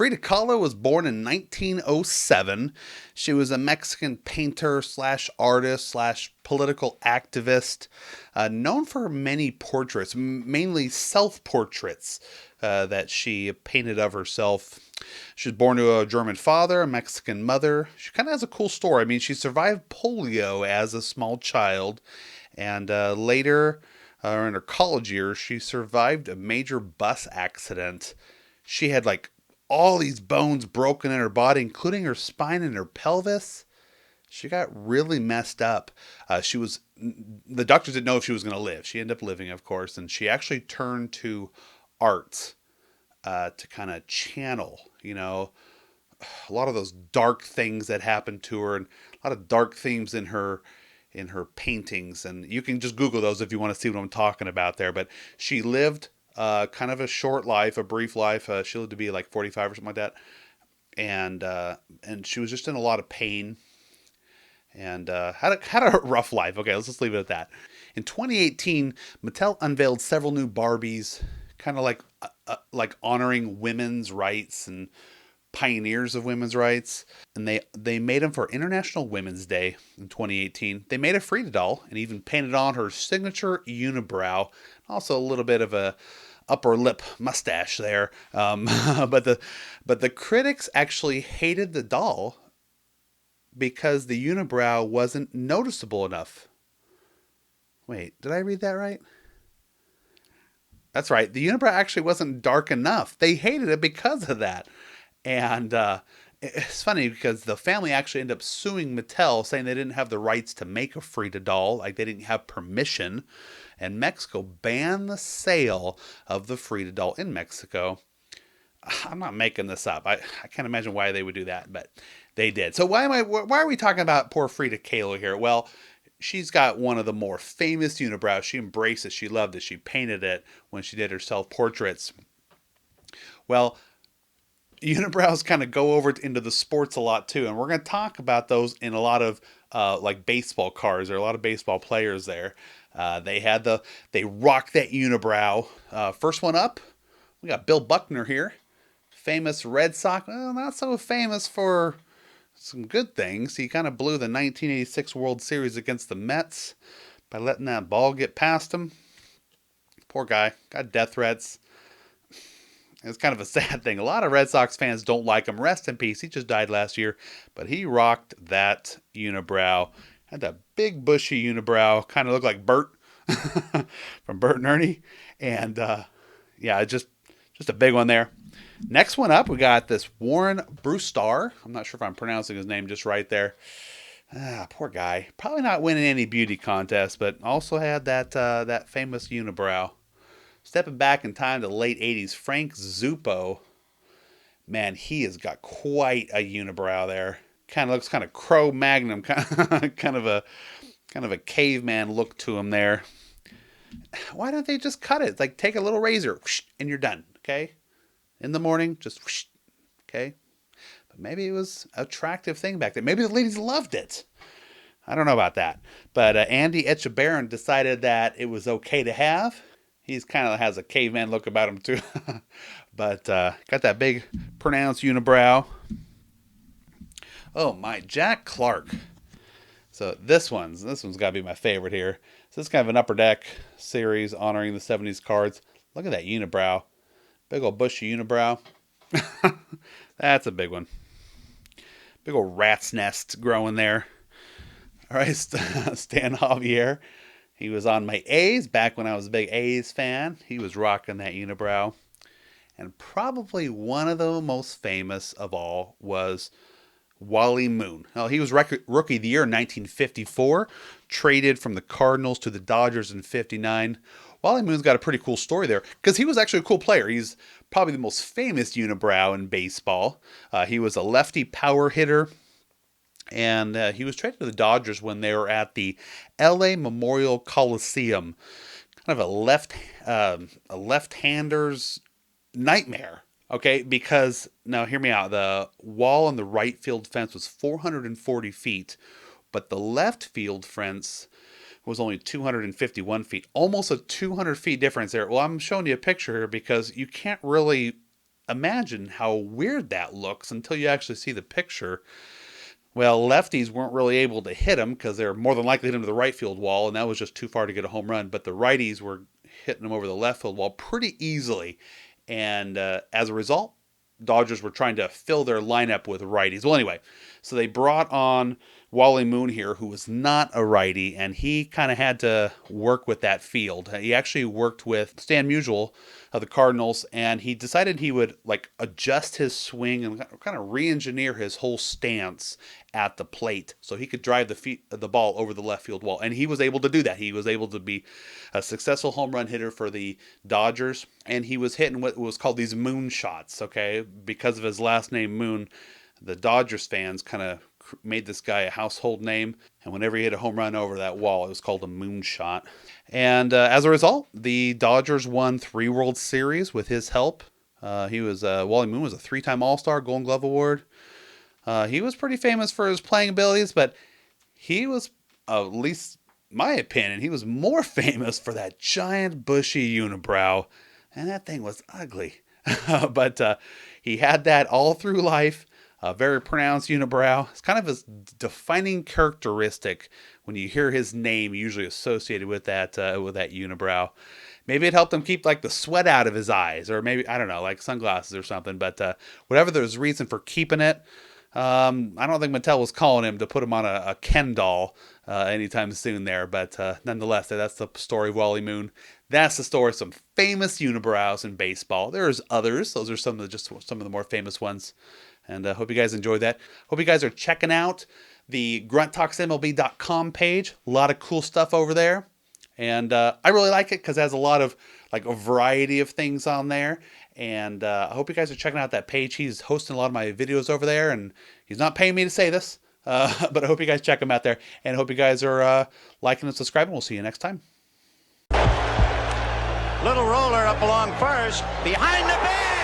Frida Kahlo was born in 1907. She was a Mexican painter slash artist slash political activist, known for many portraits, mainly self portraits that she painted of herself. She was born to a German father, a Mexican mother. She kind of has a cool story. I mean, she survived polio as a small child, and later, in her college years, she survived a major bus accident. She had like all these bones broken in her body, including her spine and her pelvis. She got really messed up. The doctors didn't know if she was going to live. She ended up living, of course, and she actually turned to art to kind of channel, a lot of those dark things that happened to her, and a lot of dark themes in her paintings. And you can just Google those if you want to see what I'm talking about there. But she lived kind of a short life, a brief life. She lived to be like 45 or something like that. And she was just in a lot of pain and had a rough life. Okay, let's just leave it at that. In 2018, Mattel unveiled several new Barbies, kind of like honoring women's rights and pioneers of women's rights. And they made them for International Women's Day in 2018. They made a Frida doll and even painted on her signature unibrow, also a little bit of a upper lip mustache there. But the critics actually hated the doll because the unibrow wasn't noticeable enough. Wait, did I read that right? That's right. The unibrow actually wasn't dark enough. They hated it because of that. And it's funny because the family actually ended up suing Mattel, saying they didn't have the rights to make a Frida doll, like they didn't have permission. And Mexico banned the sale of the Frida doll in Mexico. I'm not making this up. I can't imagine why they would do that, but they did. So why are we talking about poor Frida Kahlo here? Well, she's got one of the more famous unibrows. She embraced it. She loved it. She painted it when she did her self-portraits. Well, unibrows kind of go over into the sports a lot too, and we're going to talk about those in a lot of like baseball cards. There are a lot of baseball players there. They rock that unibrow. First one up, we got Bill Buckner here, famous Red Sox. Well, not so famous for some good things. He kind of blew the 1986 World Series against the Mets by letting that ball get past him. Poor guy, got death threats. It's kind of a sad thing. A lot of Red Sox fans don't like him. Rest in peace. He just died last year. But he rocked that unibrow. Had that big bushy unibrow. Kind of looked like Bert from Bert and Ernie. And yeah, just a big one there. Next one up, we got this Warren Brewstar. I'm not sure if I'm pronouncing his name just right there. Poor guy. Probably not winning any beauty contest, but also had that famous unibrow. Stepping back in time to the late 80s, Frank Zuppo. Man, he has got quite a unibrow there. Kind of looks kind of Cro-Magnon, kind of a caveman look to him there. Why don't they just cut it? It's like take a little razor and you're done, okay? In the morning, just okay? But maybe it was an attractive thing back then. Maybe the ladies loved it. I don't know about that. But Andy Etchebarren decided that it was okay to have. He's kind of has a caveman look about him too. But got that big pronounced unibrow. Oh my, Jack Clark. So this one's got to be my favorite here. So this is kind of an upper deck series honoring the 70s cards. Look at that unibrow. Big old bushy unibrow. That's a big one. Big old rat's nest growing there. All right, Stan Javier. He was on my A's back when I was a big A's fan. He was rocking that unibrow. And probably one of the most famous of all was Wally Moon. Now, he was Rookie of the Year in 1954, traded from the Cardinals to the Dodgers in 59. Wally Moon's got a pretty cool story there because he was actually a cool player. He's probably the most famous unibrow in baseball. He was a lefty power hitter. And he was traded to the Dodgers when they were at the L.A. Memorial Coliseum. Kind of a left-hander's nightmare. Okay, because now hear me out. The wall on the right field fence was 440 feet, but the left field fence was only 251 feet. Almost a 200 feet difference there. Well, I'm showing you a picture here because you can't really imagine how weird that looks until you actually see the picture. Well, lefties weren't really able to hit him because they're more than likely hit him to the right field wall, and that was just too far to get a home run. But the righties were hitting him over the left field wall pretty easily. And as a result, Dodgers were trying to fill their lineup with righties. Well, anyway, so they brought on Wally Moon here, who was not a righty, and he kind of had to work with that field. He actually worked with Stan Musial of the Cardinals, and he decided he would like adjust his swing and kind of re-engineer his whole stance at the plate so he could drive the ball over the left field wall. And he was able to do that. He was able to be a successful home run hitter for the Dodgers, and he was hitting what was called these moon shots, okay? Because of his last name, Moon, the Dodgers fans kind of made this guy a household name, and whenever he hit a home run over that wall, it was called a moonshot. And as a result, the Dodgers won 3 World Series with his help. Wally Moon was a 3-time All-Star, Golden Glove Award. He was pretty famous for his playing abilities, but he was, at least my opinion, he was more famous for that giant bushy unibrow, and that thing was ugly. But he had that all through life. A very pronounced unibrow. It's kind of his defining characteristic when you hear his name usually associated with that unibrow. Maybe it helped him keep like the sweat out of his eyes, or maybe, I don't know, like sunglasses or something. But whatever there's reason for keeping it, I don't think Mattel was calling him to put him on a Ken doll anytime soon there. But nonetheless, that's the story of Wally Moon. That's the story of some famous unibrows in baseball. There's others. Those are some of the more famous ones. And I hope you guys enjoyed that. Hope you guys are checking out the grunttalksmlb.com page. A lot of cool stuff over there. And I really like it because it has a lot of, like, a variety of things on there. And I hope you guys are checking out that page. He's hosting a lot of my videos over there. And he's not paying me to say this. But I hope you guys check him out there. And I hope you guys are liking and subscribing. We'll see you next time. Little roller up along first. Behind the bag.